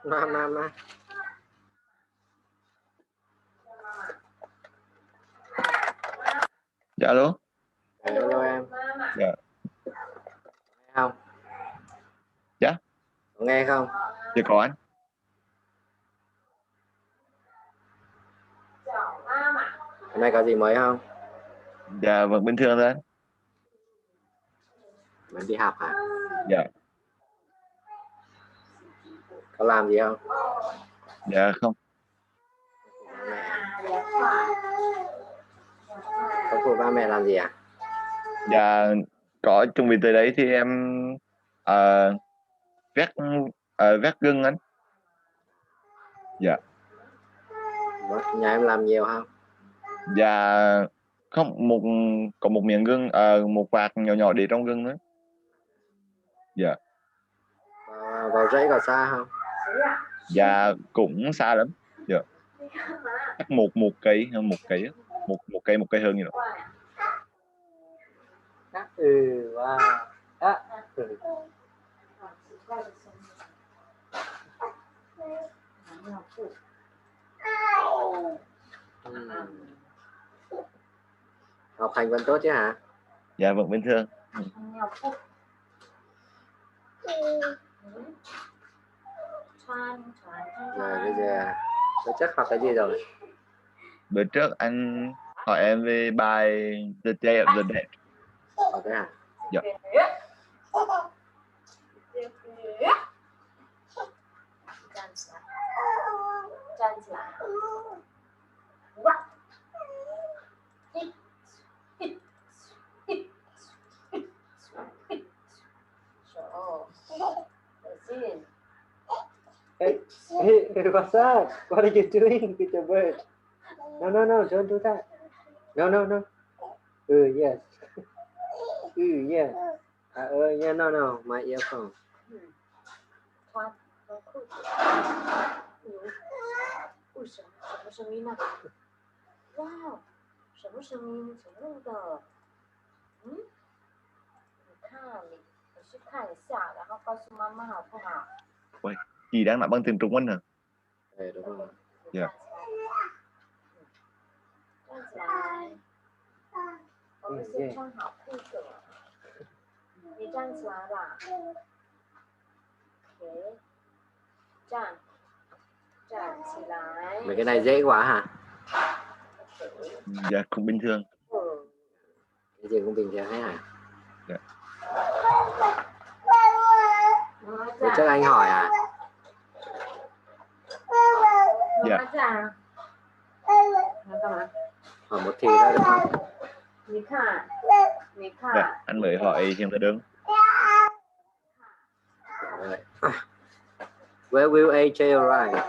Nam. Dạ alo. Hello em. Dạ. Nghe không? Dạ. Có nghe không? Dạ có anh. Hôm nay có gì mới không? Dạ vẫn bình thường thôi anh. Mình đi học hả? Dạ. Có làm gì không? Dạ không. Không phụ ba mẹ làm gì à? Dạ có chuẩn bị tới đấy thì em vét vét gừng anh. Dạ. Nhà em làm nhiều không? Dạ không, có một miếng gừng, một vạt nhỏ nhỏ để trong gừng nữa. Dạ. Vào rẫy có xa không? Dạ cũng xa lắm. Dạ. Chắc một cây hơn một cây á. Một cây hơn như đó. Wow. Học hành vẫn tốt chứ hả? Dạ vẫn bình thường. Rồi bây giờ tôi chắc học cái gì rồi? Bữa trước anh hỏi em về bài The Day of the Dead. Học cái hả? Dạ. Hey, what's up? What are you doing with your bird? No, don't do that. No. Yes. Yes. Yeah, no, my earphone. Wow, 什么声音？什么的？你看，你去看一下，然后告诉妈妈好不好？ Ôi, chị đang nói bằng tiếng Trung anh hả? Đúng rồi. Dạ. 站起来，我们先穿好裤子了。你站起来吧。OK， 站起来。Mấy cái này dễ quá hả? Dạ cũng bình thường. Cái gì cũng bình thường hết hả? Dạ. Bữa trước anh hỏi à? Dạ. Hỏi một thì thôi được không? Dạ, anh mới hỏi hiện tại đứng. Where will AJ arrive?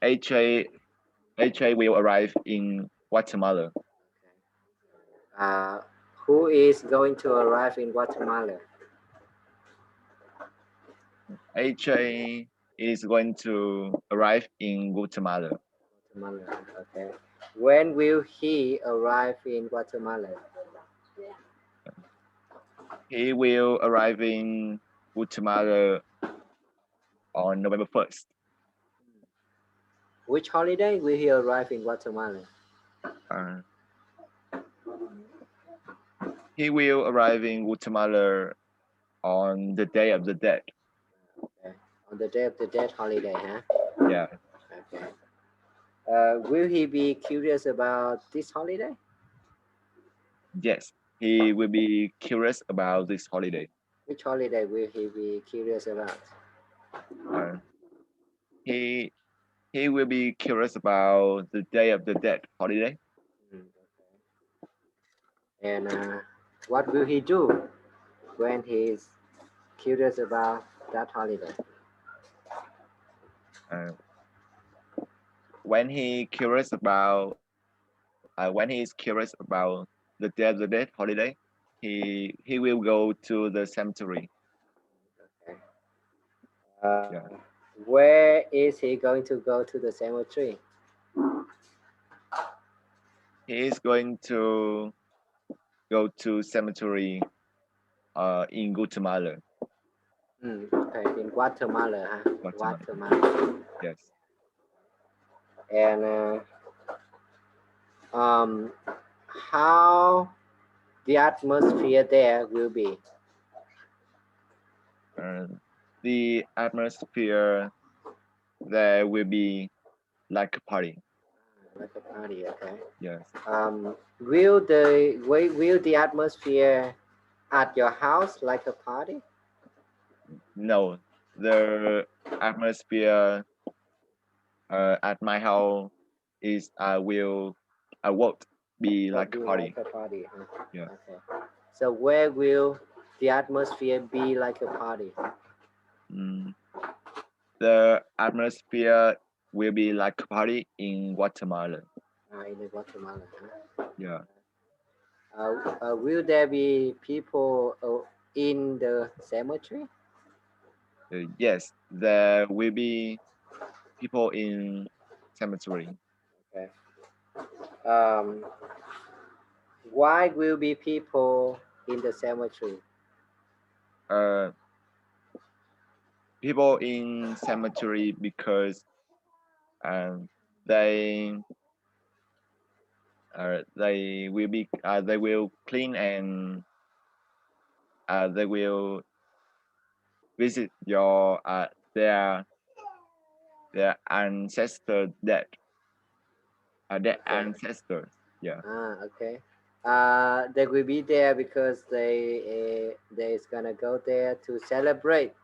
AJ will arrive in Guatemala. Who is going to arrive in Guatemala? AJ is going to arrive in Guatemala. Okay. When will he arrive in Guatemala? He will arrive in Guatemala on November 1st. Which holiday will he arrive in Guatemala? He will arrive in Guatemala on the Day of the Dead. Okay. On the Day of the Dead holiday, huh? Yeah. Okay. Will he be curious about this holiday? Yes, he will be curious about this holiday. Which holiday will he be curious about? He will be curious about the Day of the Dead holiday. Okay. And what will he do when he's curious about that holiday? When he is curious about the Day of the Dead holiday, he will go to the cemetery. Okay. Where is he going to go to the cemetery? He is going to go to cemetery in Guatemala. Okay, in Guatemala, huh? Guatemala. Guatemala. Yes. And how the atmosphere there will be? The atmosphere there will be like a party. Like a party, okay. Yes. Will the atmosphere at your house like a party? No, the atmosphere at my house is I won't be like a party. Like a party, huh? Yeah. Okay. So where will the atmosphere be like a party? The atmosphere will be like a party in Guatemala. In the Guatemala, huh? Yeah. Will there be people in the cemetery? Yes, there will be people in cemetery. Okay. Why will be people in the cemetery? People in cemetery because they they will clean and they will visit your their ancestor dead their ancestors. Yeah. Okay. They will be there because they's gonna go there to celebrate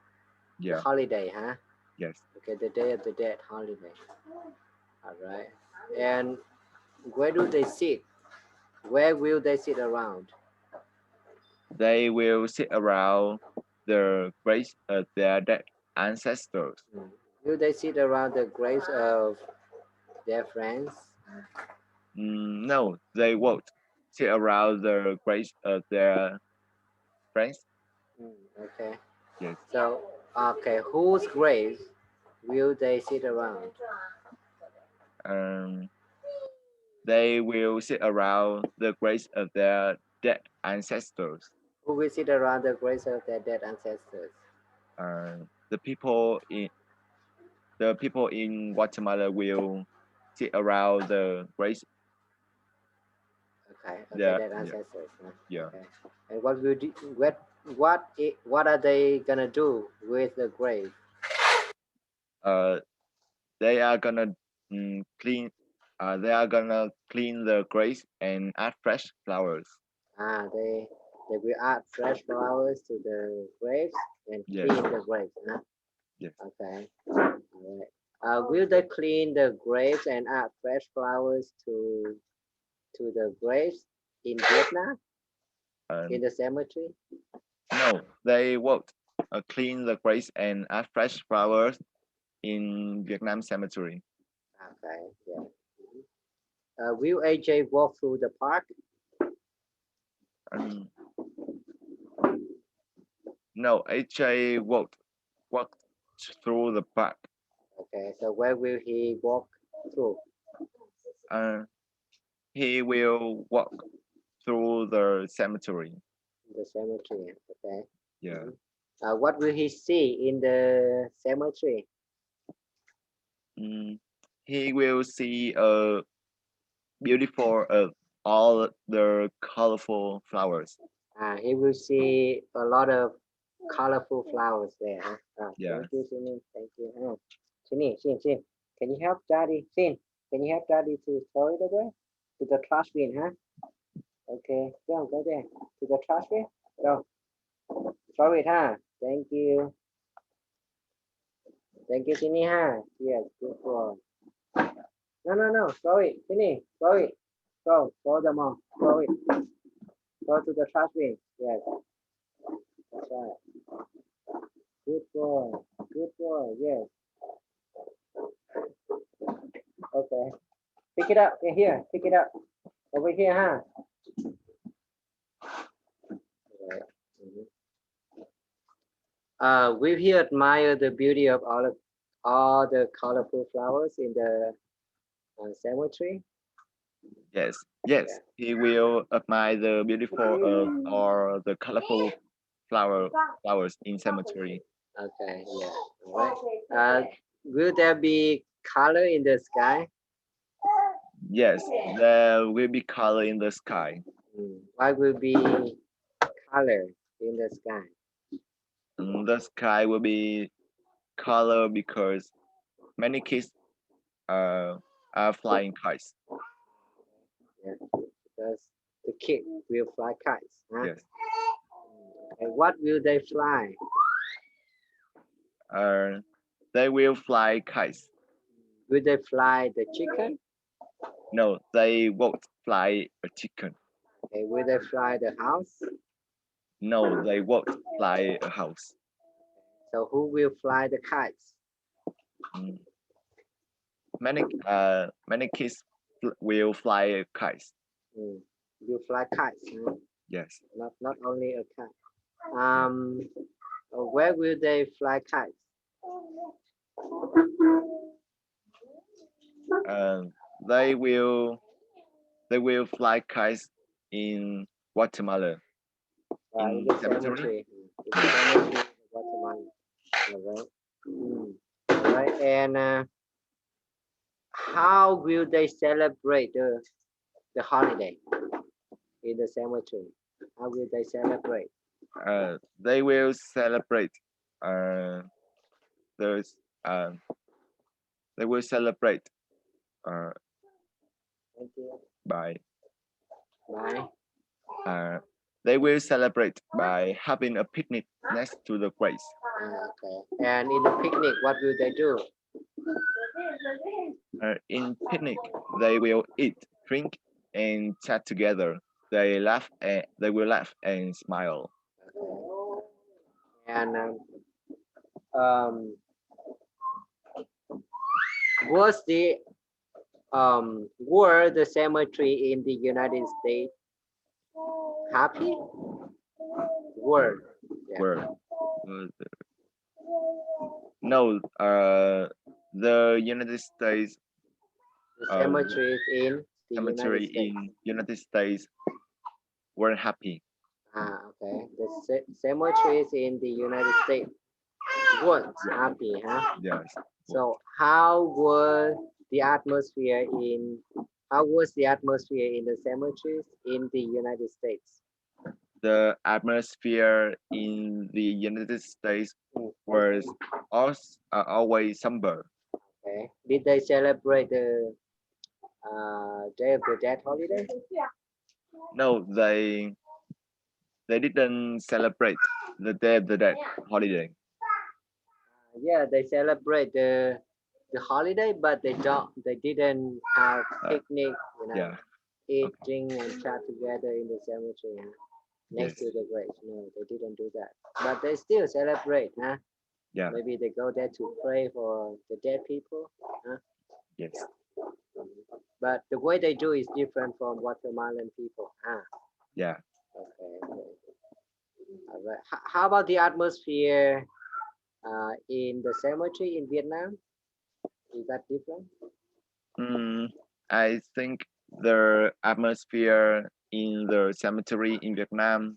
the holiday, huh? Yes. Okay, the Day of the Dead holiday. All right. And where do they sit? Where will they sit around? They will sit around the graves of their dead ancestors. Will they sit around the graves of their friends? No, they won't sit around the graves of their friends. Okay. Yes. So, okay, whose graves will they sit around? They will sit around the graves of their dead ancestors. Who will sit around the graves of their dead ancestors? The people in Guatemala will sit around the graves. Okay, dead ancestors. Yeah. Okay. And what will do, what are they gonna do with the grave? They are gonna clean. They are gonna clean the graves and add fresh flowers. They will add fresh flowers to the graves and clean the graves. Huh? Yes. Okay. All right. Will they clean the graves and add fresh flowers to the graves in Vietnam? In the cemetery? No, they won't clean the graves and add fresh flowers in Vietnam cemetery. Okay, yeah. Will AJ walk through the park? No, AJ won't walk through the park. Okay, so where will he walk through? He will walk through the cemetery. The cemetery, okay. Yeah. What will he see in the cemetery? He will see a beautiful all the colorful flowers. He will see a lot of colorful flowers there. Huh? Yeah. Thank you, Sini. Thank you. Sin, can you help Daddy? Sin, can you help Daddy to throw it away? To the trash bin, huh? Okay, go there. To the trash bin. Go. Throw it, huh? Thank you. Thank you, Sini, huh? Yes, good boy. No. Throw it, Sini. Throw it. Go. Throw them all. Throw it. Go to the trash bin. Yes. That's right. Good boy. Good boy. Yes. Okay. Pick it up. Here. Pick it up. Over here, huh? We here admire the beauty of all the colorful flowers in the cemetery. Yes. Yeah. He will admire the beautiful or the colorful flowers in cemetery. Okay, yeah. All right. Will there be color in the sky? Yes, there will be color in the sky. What will be color in the sky? The sky will be color because many kids are flying kites. Yeah, because the kid will fly kites. Huh? Yes. And what will they fly? They will fly kites. Will they fly the chicken? No, they won't fly a chicken. Okay, will they fly the house? No, they won't fly a house. So who will fly the kites? Mm. Many kids will fly kites. Will fly kites. Huh? Yes. Not only a kite. Where will they fly kites? They will fly kites in Guatemala. In the cemetery. In the cemetery in Guatemala. All right. All right. And how will they celebrate the holiday in the cemetery? How will they celebrate? They will celebrate. There's they will celebrate. Thank you. By Bye. They will celebrate by having a picnic next to the graves. Okay. And in the picnic, what will they do? In picnic, they will eat, drink, and chat together. They will laugh and smile. Okay. And was the were the cemetery in the United States happy? Were. Yeah. Were no, the United States The cemeteries in the cemetery United States. in United States weren't happy. Okay. The cemeteries in the United States weren't happy, huh? Yes. So how was the atmosphere in the cemeteries in the United States? The atmosphere in the United States was always somber. Okay. Did they celebrate the Day of the Dead holiday? No, they didn't celebrate the Day of the Dead holiday. Yeah, they celebrate the holiday, but they didn't have picnic, Yeah. eating and chat together in the cemetery, huh? Next to the graves. No, they didn't do that. But they still celebrate, huh? Yeah. Maybe they go there to pray for the dead people, huh? Yes. But the way they do is different from Guatemalan people, huh? Yeah. Okay. All right. How about the atmosphere in the cemetery in Vietnam? Is that different? I think the atmosphere in the cemetery in Vietnam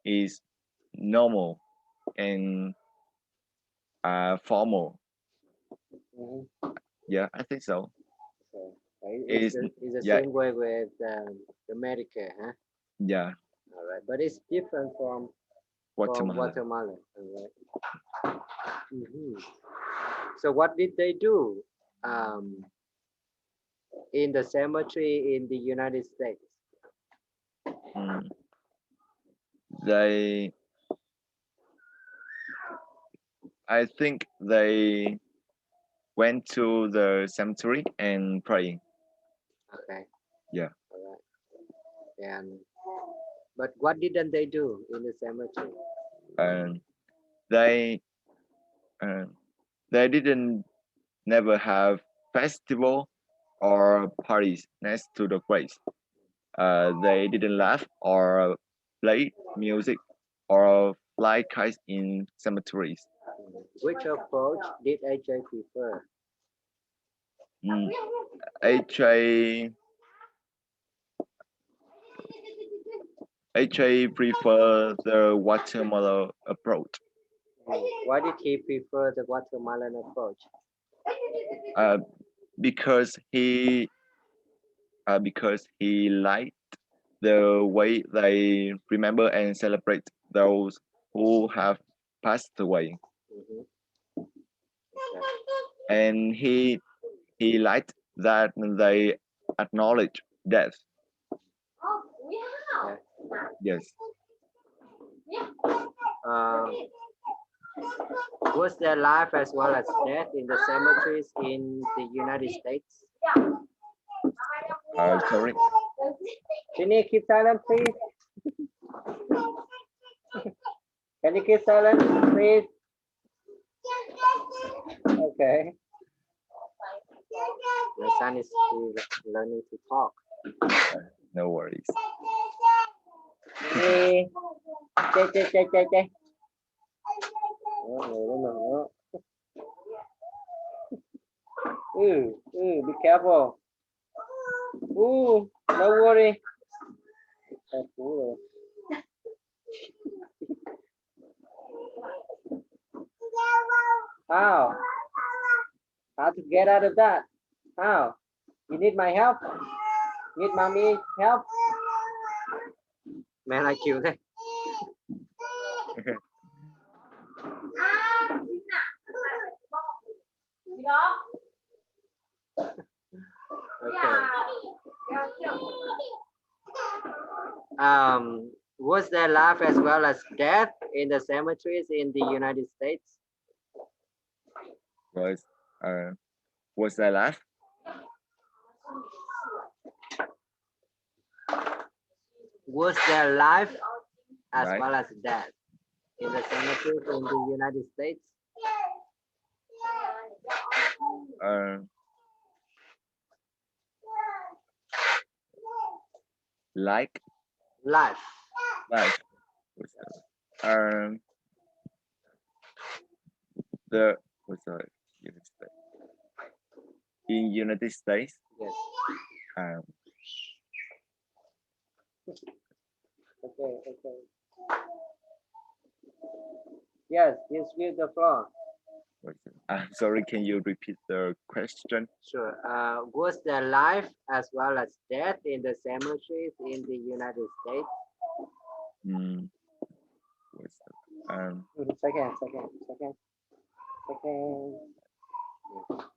is normal and formal. Yeah, I think so. It's the same way with America, huh? Yeah. All right, but it's different from Guatemala. All right. So what did they do in the cemetery in the United States? I think they went to the cemetery and praying. Okay. Yeah. All right. But what didn't they do in the cemetery? They didn't never have festival or parties next to the graves. They didn't laugh or play music or fly kites in cemeteries. Which approach did AJ prefer? AJ prefer the Guatemala approach. Why did he prefer the Guatemalan approach? Because he liked the way they remember and celebrate those who have passed away, Mhm. and he liked that they acknowledge death. Yes. Was there life as well as death in the cemeteries in the United States? Sorry. Ginny, keep silent, please. Can you keep silent, please? Okay. My son is still learning to talk. No worries. Ginny. Che. No. Be careful. No worry. How to get out of that? How? You need my help? Need mommy help? Mẹ lại chịu đây. Okay. Was there life as well as death in the cemeteries in the United States? Was there life? Was there life as Right. well as death in the cemeteries in the United States? Like Life. life. The United States. In United States. Yes. Okay. Yes, with the floor. I'm sorry, can you repeat the question? Sure. Was there life as well as death in the cemeteries in the United States? Second.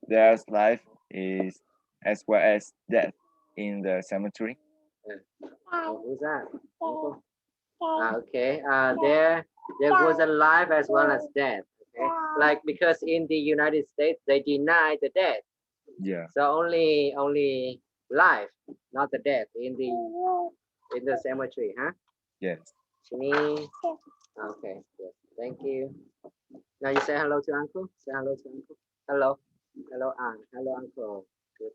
There's life is as well as death in the cemetery. Who's that? Okay. There was a life as well as death. Okay. Like because in the United States they deny the death. Yeah. So only life, not the death in the cemetery, huh? Yes. Shini. Okay. Yes. Thank you. Now you say hello to uncle. Say hello to uncle. Hello, aunt. Hello, uncle. Good.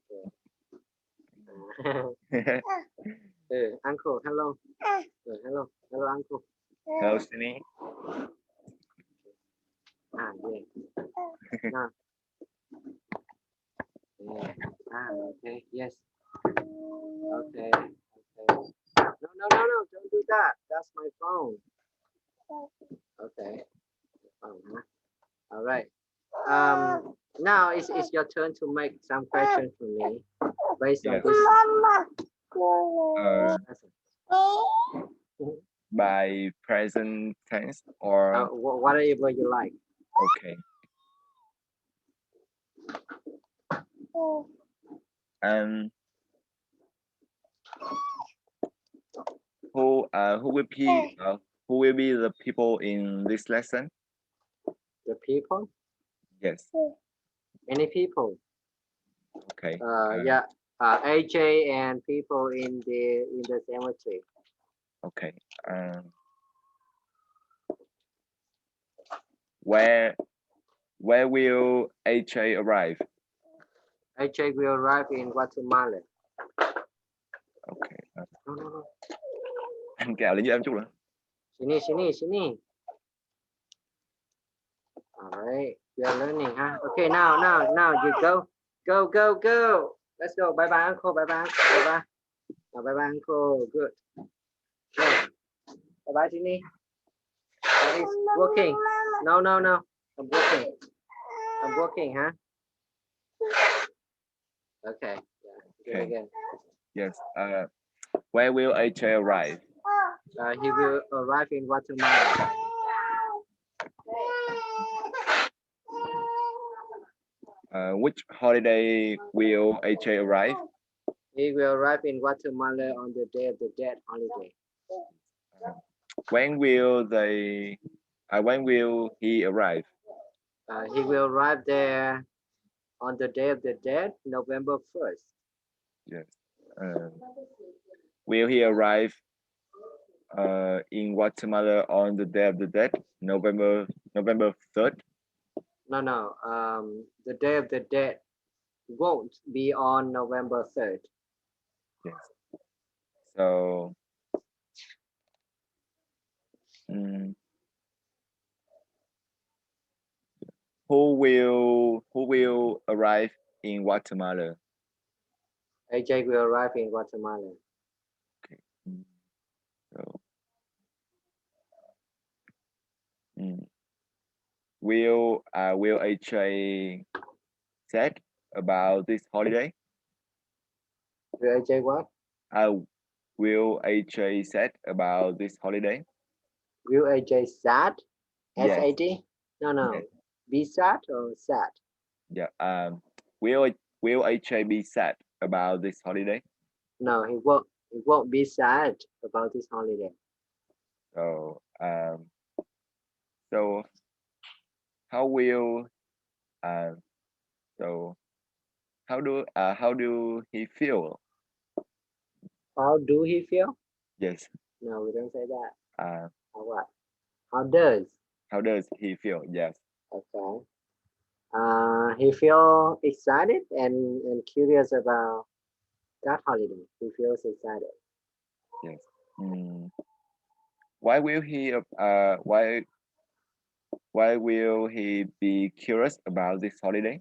Uncle. Hello. Hello, uncle. Hello, Sydney. Yeah. Okay. Yes. Okay. No. Don't do that. That's my phone. Okay. All right. Now it's your turn to make some questions for me based on this. By present tense or whatever you like. Okay. Who will be the people in this lesson? The people? Yes. Any people? Okay. Yeah. AJ and people in the cemetery. Okay. Where will AJ arrive? AJ will arrive in Guatemala. Okay. No. Anh kèo lên với em chút nữa. Sini. All right. We are learning, huh? Okay, now you go. Let's go. Bye bye, uncle. Bye bye. Bye bye, uncle. Good. Go. Bye bye, Sini. That is working. No. I'm working, huh? Okay. Yeah. Do it Okay. again. Yes. Where will AJ arrive? He will arrive in Guatemala. Which holiday will AJ arrive? He will arrive in Guatemala on the Day of the Dead holiday. When will he arrive? He will arrive there on the Day of the Dead, November 1st. Yes. Will he arrive in Guatemala on the Day of the Dead, November 3rd? No. The Day of the Dead won't be on November 3rd. Yes. So who will arrive in Guatemala? AJ will arrive in Guatemala. Okay. So will AJ said about this holiday? Will AJ what? Will AJ said about this holiday? Will AJ sad? Yes. SAD? No. Yes. Be sad or sad? Yeah. Will AJ be sad about this holiday? No, he won't. He won't be sad about this holiday. So how will how do he feel? How do he feel? Yes. No, we don't say that. How what? How does? How does he feel? Yes. Okay. He feel excited and curious about that holiday. He feels excited. Yes. Why will he why will he be curious about this holiday?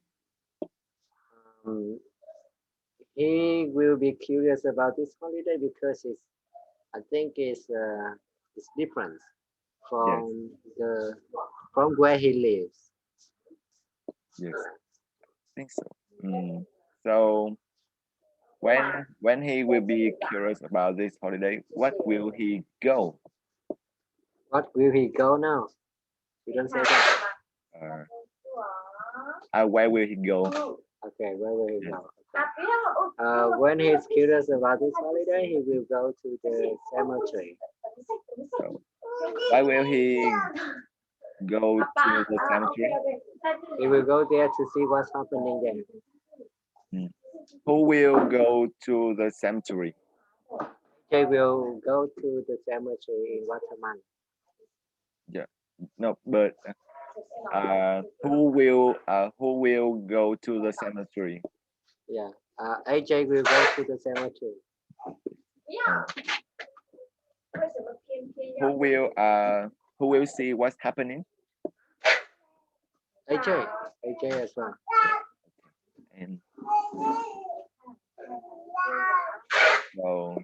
He will be curious about this holiday because I think it's different from from where he lives. Yes, I think so. So when he will be curious about this holiday, what will he go? What will he go now? You don't say that. Where will he go? Okay, where will he go? Okay. When he's curious about this holiday, he will go to the cemetery. So, why will he go to the cemetery? He will go there to see what's happening there. Who will go to the cemetery? They will go to the cemetery in Guatemala. Yeah, no, but who will go to the cemetery? Yeah, AJ will go to the cemetery. Who will see what's happening? AJ as well. And so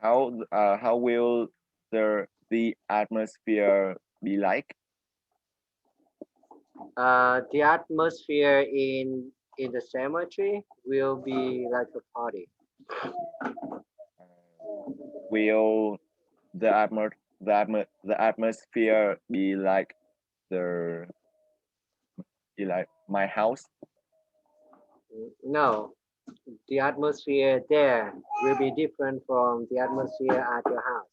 how will the atmosphere be like? The atmosphere in the cemetery will be like a party. Will the atmosphere be like my house? No, the atmosphere there will be different from the atmosphere at your house.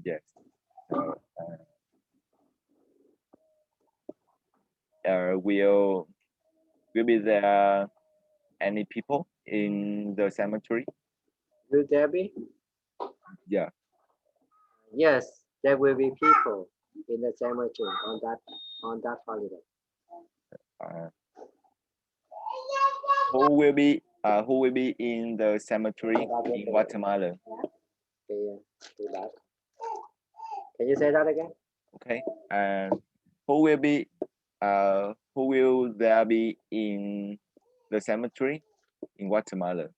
Yes. Will be there any people in the cemetery? Will there be? Yeah. Yes, there will be people in the cemetery on that holiday. Who will be in the cemetery in Guatemala? Can you say that again? Okay. And who will there be in the cemetery in Guatemala?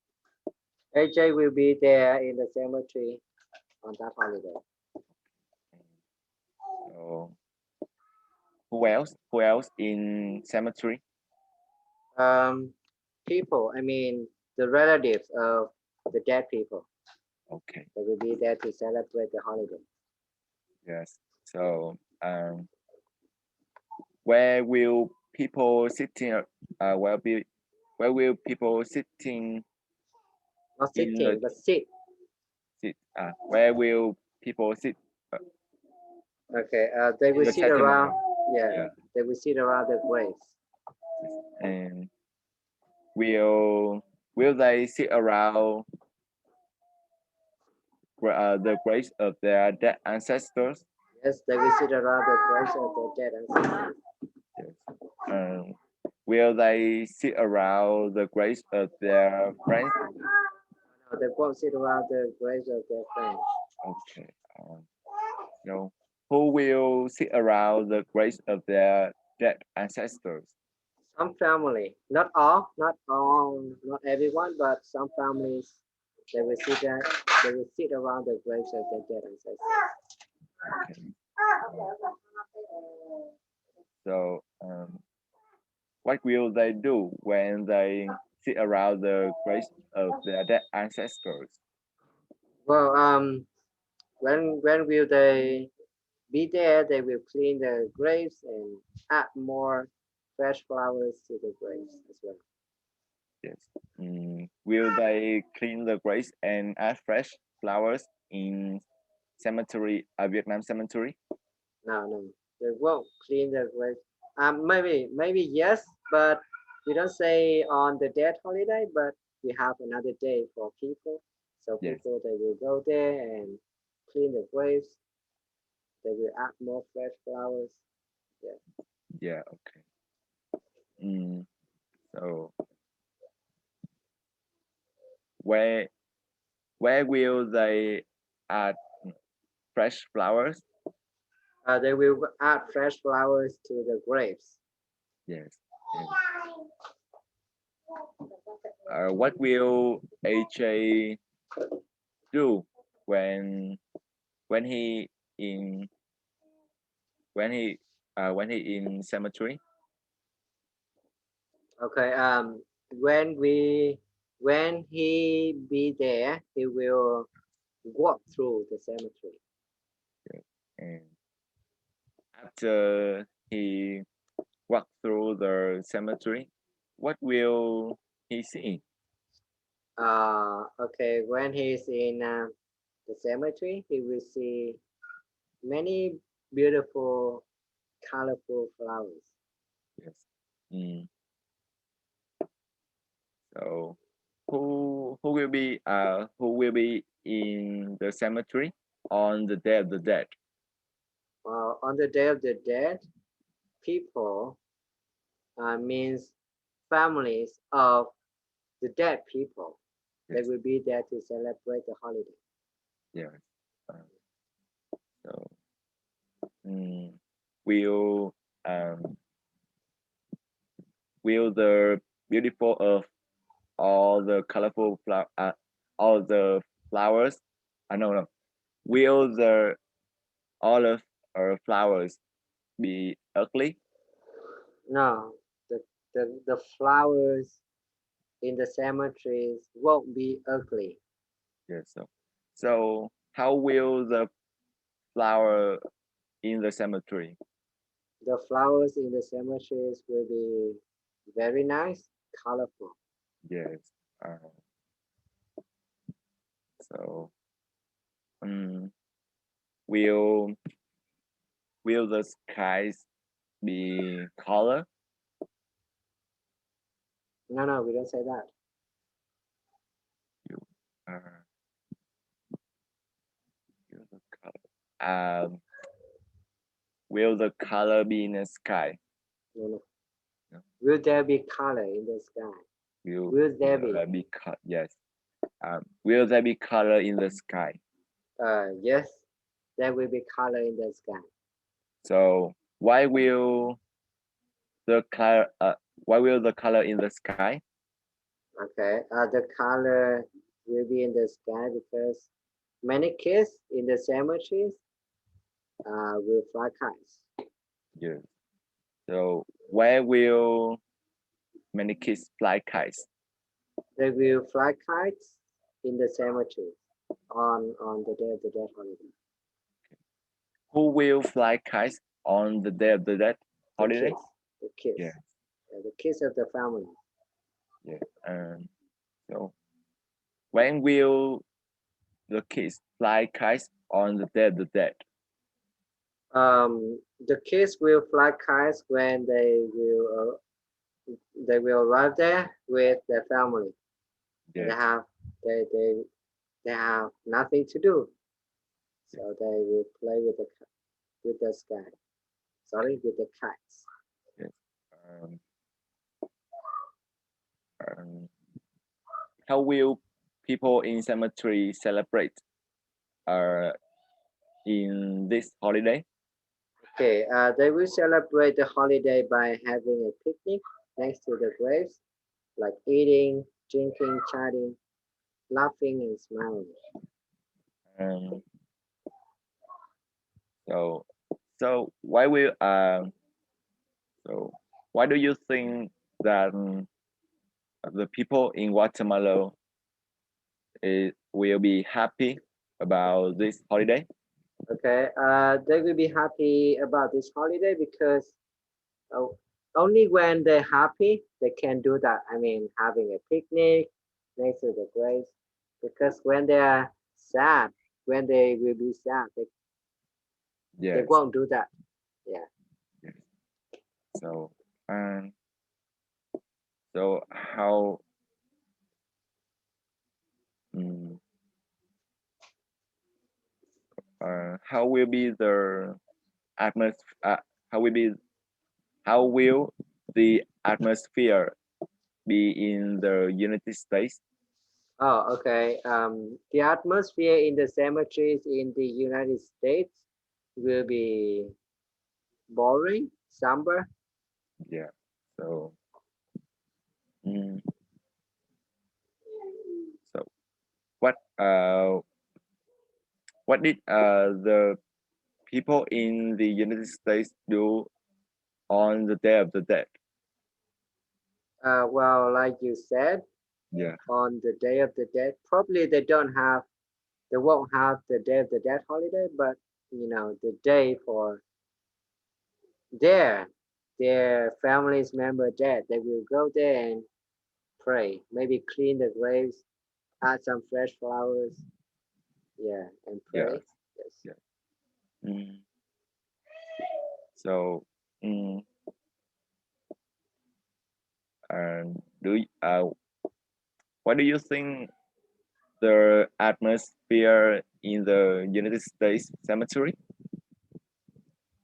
AJ will be there in the cemetery on that holiday. So who else? Who else in cemetery? People, I mean the relatives of the dead people. Okay. They will be there to celebrate the holiday. Yes. So where will people sitting? Where will people sitting? Not In sitting, the- but sit. Sit. Where will people sit? Okay. They will the sit around. ceremony. Yeah, they will sit around the graves. And will they sit around the graves of their dead ancestors? Yes, they will sit around the graves of the dead ancestors. Yes. Will they sit around the graves of their friends? No, they won't sit around the graves of their friends. Okay. No. Who will sit around the graves of their dead ancestors? Some family, not all, not everyone, but some families, they will sit around the graves of their dead ancestors. Okay. So, what will they do when they sit around the graves of their dead ancestors? Well, when will they be there? They will clean the graves and add more fresh flowers to the graves as well. Yes. Will they clean the graves and add fresh flowers in cemetery, Vietnam cemetery? No, they won't clean the graves. Maybe yes, but we don't say on the dead holiday, but we have another day for people. So Yes. people they will go there and clean the graves. They will add more fresh flowers. Yeah. Okay. So where will they add fresh flowers? They will add fresh flowers to the graves. Yes. What will AJ do when he in when he in cemetery? Okay. When he be there, he will walk through the cemetery. And after he walk through the cemetery, what will he see? Okay. When he's in the cemetery, he will see many beautiful, colorful flowers. Yes. So who will be in the cemetery on the Day of the Dead? On the Day of the Dead, people means families of the dead people. Yes. They will be there to celebrate the holiday. Yes. So will the beautiful of all the colorful all the flowers? I don't know. Will the all of our flowers be ugly? No, the flowers in the cemeteries won't be ugly. Yes. So how will the flower in the cemetery? The flowers in the cemeteries will be very nice, colorful. Yes. So will the skies be color? No, we don't say that. Uh, will the color be in the sky? No. No. Will there be color in the sky? Will there be? Yes. Will there be color in the sky? Yes, there will be color in the sky. So why will the color in the sky? Okay. The color will be in the sky because many kids in the cemeteries will fly kites. Yeah. So where will many kids fly kites? They will fly kites in the cemetery on the Day of the Dead holiday. Who will fly kites on the Day of the Dead holiday? The kids. Yeah. The kids of the family. Yeah. So when will the kids fly kites on the Day of the Dead? The kids will fly kites when they will arrive there with their family. Yeah. They have nothing to do, so they will play with the sky. Sorry, with the kites. Yes. How will people in cemetery celebrate in this holiday? Okay, they will celebrate the holiday by having a picnic next to the graves, like eating, drinking, chatting, laughing, and smiling. Um, so so why will so why do you think that the people in Guatemala will be happy about this holiday? Okay, they will be happy about this holiday because uh, only when they're happy they can do that. I mean, having a picnic next to the graves. Because when they are sad, when they will be sad, they Yes. won't do that. Yeah. Yes. So so how will be the atmosphere? How will the atmosphere be in the United States? Oh, okay. The atmosphere in the cemeteries in the United States will be boring, somber. Yeah. So mm, so what what did the people in the United States do on the Day of the Dead? Well, like you said, Yeah. on the Day of the Dead, probably they won't have the Day of the Dead holiday, but the day for their their families member dead, they will go there and pray, maybe clean the graves, add some fresh flowers, yeah, and Yeah. pray. Yes. Yeah. So mm, and what do you think the atmosphere in the United States cemetery?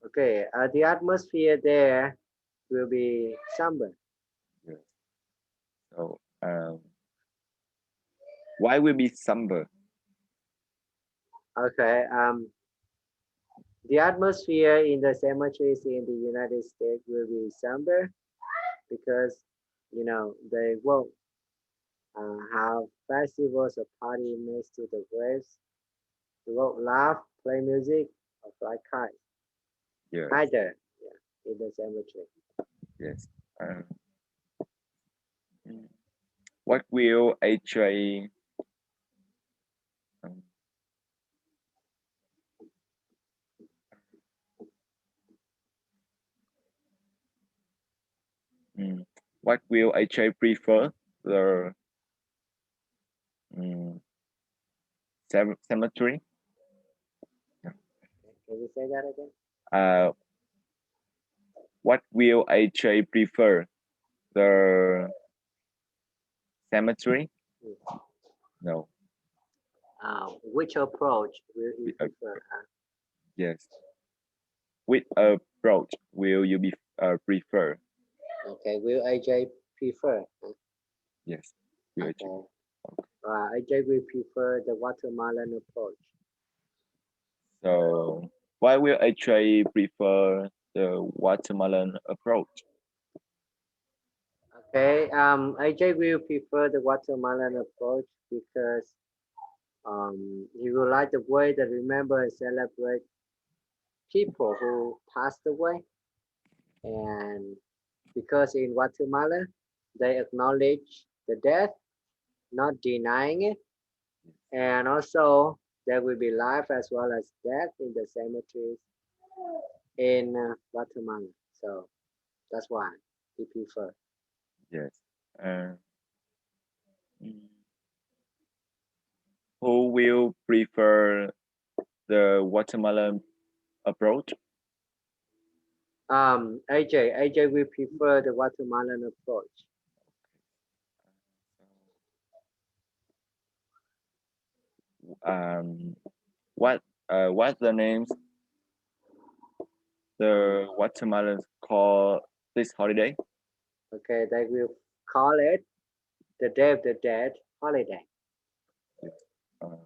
Okay, the atmosphere there will be somber. Yeah. So why will be somber? Okay, the atmosphere in the cemeteries in the United States will be somber because they won't have festivals or party next to the graves. They won't laugh, play music, or fly kites Yes. either. Yeah, in the cemetery. Yes. Mm, what will HA um, what will HA prefer the um, cemetery? Can you say that again? Uh, what will HA prefer the cemetery? Hmm. No. Which approach will you prefer? Yes. Which approach will you be prefer? Okay, will AJ prefer? Yes. Will Okay. HA. AJ will prefer the watermelon approach. So why will HA prefer the watermelon approach? Okay, AJ will prefer the watermelon approach because he would like the way that remember and celebrate people who passed away. And because in Guatemala, they acknowledge the death, not denying it. And also, there will be life as well as death in the cemeteries in Guatemala. So that's why he prefer. Yes. Uh, mm, who will prefer the Guatemalan approach? AJ will prefer the Guatemalan approach. What's the names the Guatemalans call this holiday? Okay, they will call it the Day of the Dead holiday. Um,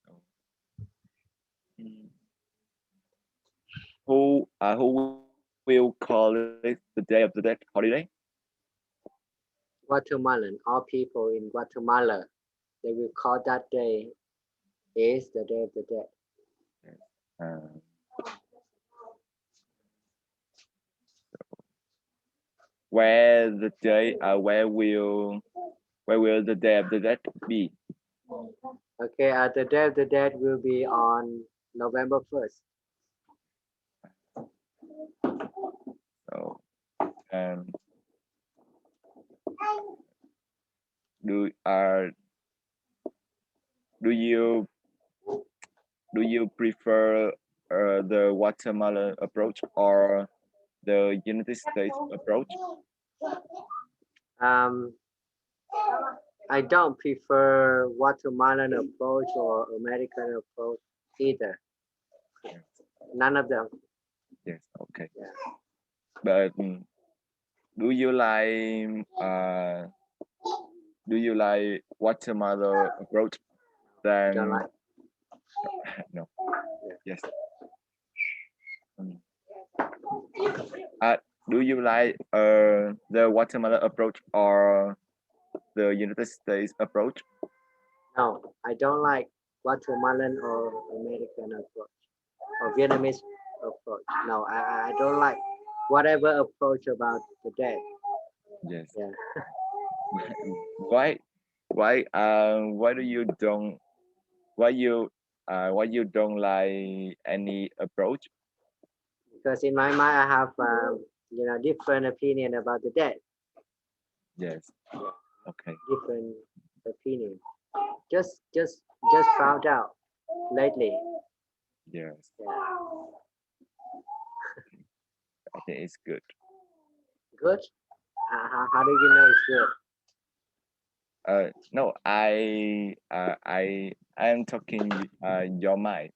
so, mm, who will call it the Day of the Dead holiday? Guatemalan, all people in Guatemala, they will call that day is the Day of the Dead. Uh, where the day where will the Day of the Dead be? Okay, the Day of the Dead will be on November 1st. So, do you prefer the Guatemalan approach or the United States approach? I don't prefer Guatemalan approach or American approach either. None of them. Yes, okay. Yeah. But do you like Guatemala approach? Then Don't like. no. Yeah. Yes. Do you like the Guatemala approach or the United States approach? No, I don't like Guatemalan or American approach or Vietnamese approach. No, I don't like whatever approach about the dead. Yes. Yeah. Why do you don't why you don't like any approach? Because in my mind I have different opinion about the dead. Yes. Yeah. Okay. Different opinion. Just found out lately. Yes. Yeah. I think it's good. Good? How do you know it's good? No, I am talking your mind.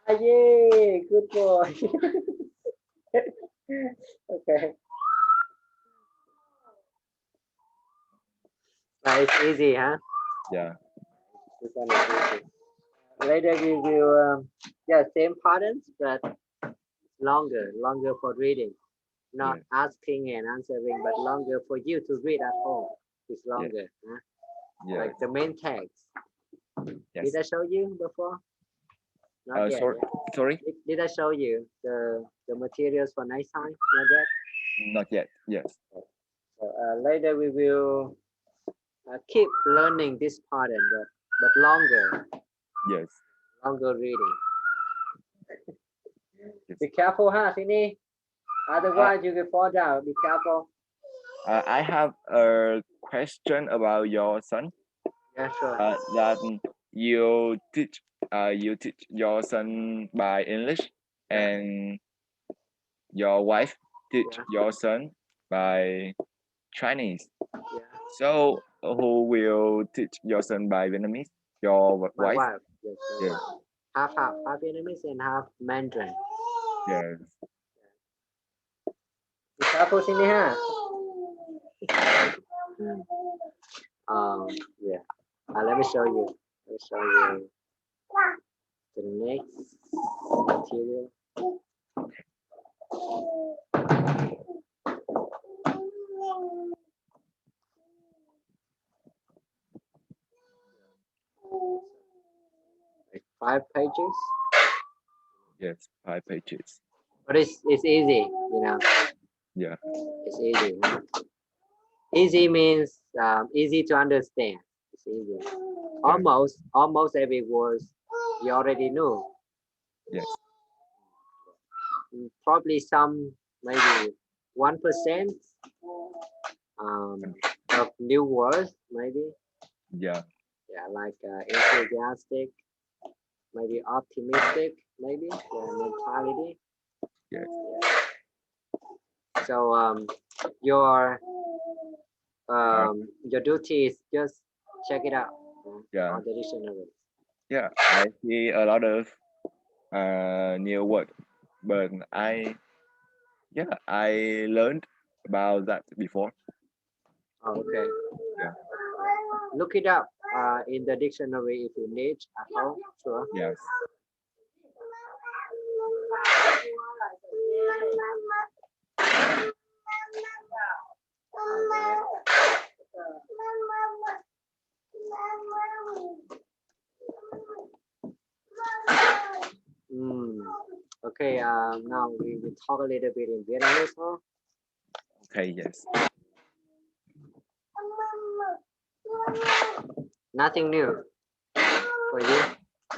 Yay, good boy. Okay. It's easy, huh? Yeah. This one is easy. Later we will, same patterns, but longer for reading. Not asking and answering, but longer for you to read at home. It's longer, huh? Yeah. Like the main text. Yes. Did I show you before? Not yet. Sorry. Did I show you the materials for next time? Not yet. Not yet. Yes. So, later we will keep learning this pattern, but longer. Yes. Longer reading. Yes. Be careful, huh, Sydney? Otherwise, you will fall down. Be careful. I have a question about your son. Yeah, sure. That you teach your son by English, and your wife teach your son by Chinese. Yeah. So who will teach your son by Vietnamese? Your My wife? wife. Yes, my Yes. wife. Half Vietnamese and half Mandarin. Yes. Be careful, Sydney, huh? Yeah. Let me show you. The next material. pages. Yes, 5 pages. But it's easy, you know. Yeah. It's easy. Huh? Easy means easy to understand. It's easy. Almost every word you already know. Yes. Probably some, maybe 1% of new words, maybe. Yeah. Yeah, like enthusiastic, maybe optimistic, maybe mentality. Yes. So your duty is just check it out on the dictionary. Yeah, I see a lot of new word, but I learned about that before. Oh, okay. Yeah. Look it up in the dictionary if you need at home. Sure. Yes. Okay, now we will talk a little bit in Vietnamese, huh? Okay, yes. Nothing new for you?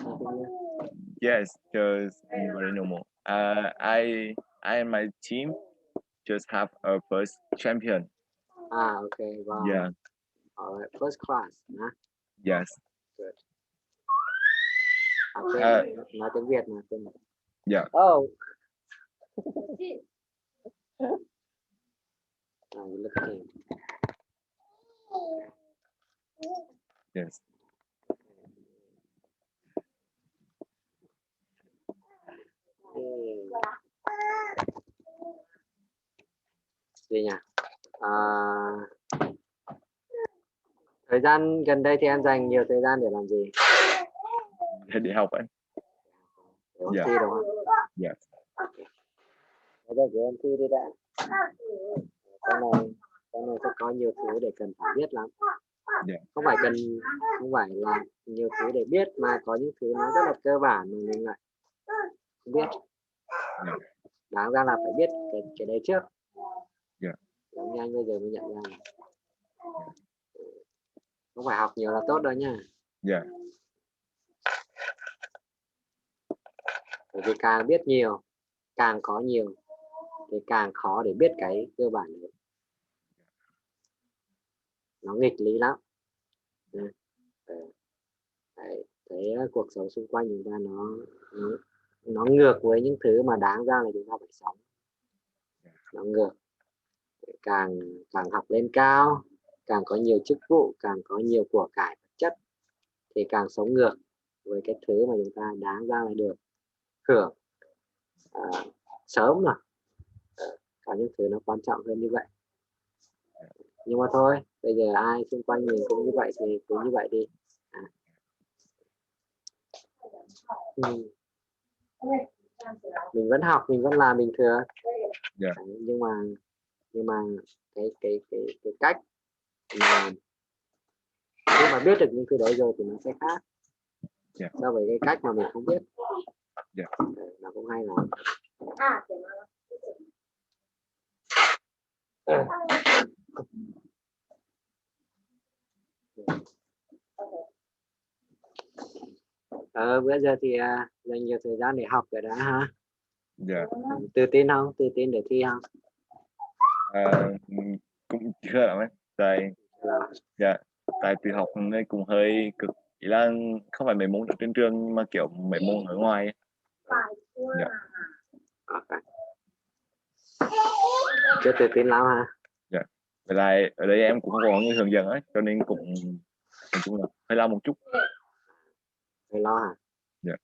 Nothing new? Yes, just very normal. I and my team just have a first champion. Okay, wow. Yeah. All right, first class, huh? Yes. Good. Nói tiếng Việt mà. Yeah. Oh. You look at him. Yes. Gì nhỉ? Thời gian gần đây thì em dành nhiều thời gian để làm gì? Để học anh. Để ôn thi đúng không? Yes. Bây giờ em thi đi đã. Cái này sẽ có nhiều thứ để cần phải biết lắm. Yeah. Không phải là nhiều thứ để biết, mà có những thứ nó rất là cơ bản mà mình lại không biết. Yeah. Đáng ra là phải biết cái đấy trước. Yeah. Giống như anh bây giờ mới nhận ra. Không phải học nhiều là tốt đâu nha. Yeah. Bởi vì càng biết nhiều, càng có nhiều thì càng khó để biết cái cơ bản đấy. Nó nghịch lý lắm. Đấy, cái cuộc sống xung quanh chúng ta nó ngược với những thứ mà đáng ra là chúng ta phải sống. Nó ngược. Càng học lên cao, càng có nhiều chức vụ, càng có nhiều của cải vật chất thì càng sống ngược với cái thứ mà chúng ta đáng ra là được hưởng sớm rồi. Có những thứ nó quan trọng hơn như vậy. Nhưng mà thôi, bây giờ ai xung quanh mình cũng như vậy thì cứ như vậy đi. Mình vẫn học, mình vẫn làm bình thường. Yeah. Nhưng mà cái cách mà khi mà biết được những thứ đấy rồi thì nó sẽ khác. Yeah. So với cái cách mà mình không biết. Yeah. Nó cũng hay lắm. Bữa giờ thì dành nhiều thời gian để học rồi đó ha. Yeah. Tự tin không? Tự tin để thi không? Cũng chưa lắm ấy. Tại tự học nên cũng hơi cực. Ý là không phải mấy môn ở trên trường mà kiểu mấy môn ở ngoài ấy. Yeah. Okay. Chưa tự tin lắm ha? Yeah. Vậy là ở đây em cũng không có người hướng dẫn ấy, cho nên cũng là hơi lo một chút. Hơi lo hả? Yeah.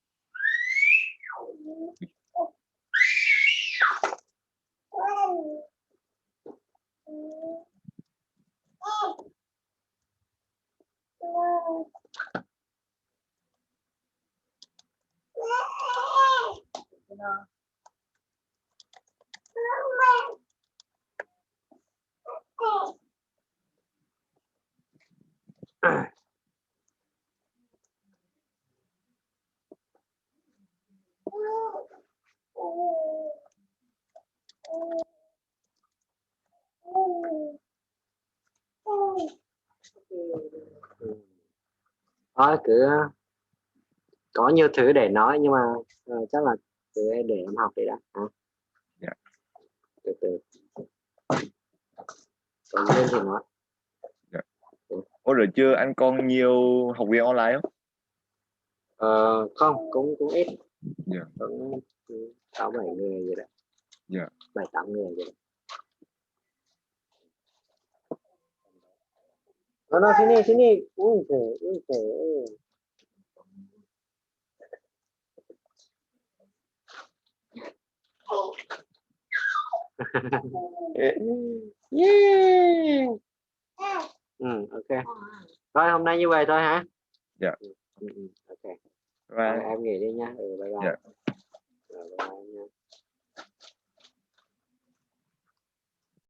Thôi cứ có nhiều thứ để nói nhưng mà chắc là cứ để em học đi đã hả? Dạ. Từ từ còn lên thì nói. Dạ. Ủa rồi chưa anh con nhiều học viên online không? Không cũng ít. Dạ. Cũng 6-7 người vậy đấy. Dạ. 7-8 người vậy đấy. Nó sini ui trời. Yeah. Ok. Rồi hôm nay như vậy thôi hả? Dạ. Ok. Bye. Rồi, em nghỉ đi nha. Bye bye. Dạ.